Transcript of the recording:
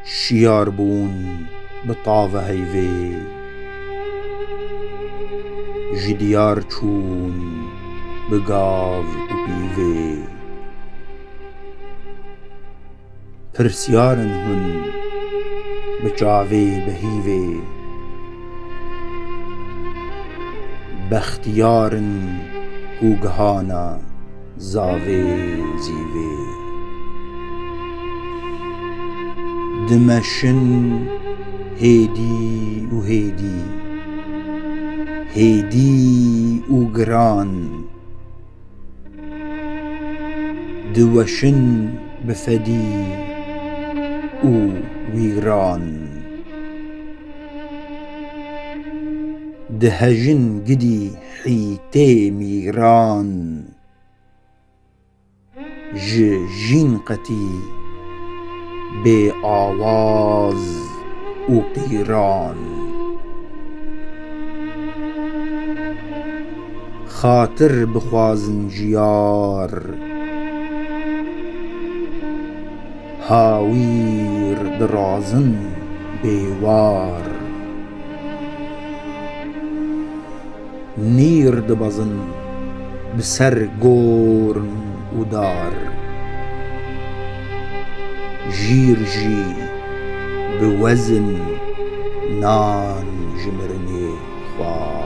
شیار بون بطاوه هیوی جدیار چون بگاو و بیوی پرسیارن هن بچاوی بهیوی بختیارن گوگهانا زاوی زیوی دمشن هیدی و هیدی هیدی و گران دوشن بفدی و ویران دهجن گدی حیته میران جین قتی به آواز و قیران خاطر بخوازن جیار هاویر درازن بیوار نیر دبزن بسر گورن و دار جیر جی بوزن نان جمرنی خوار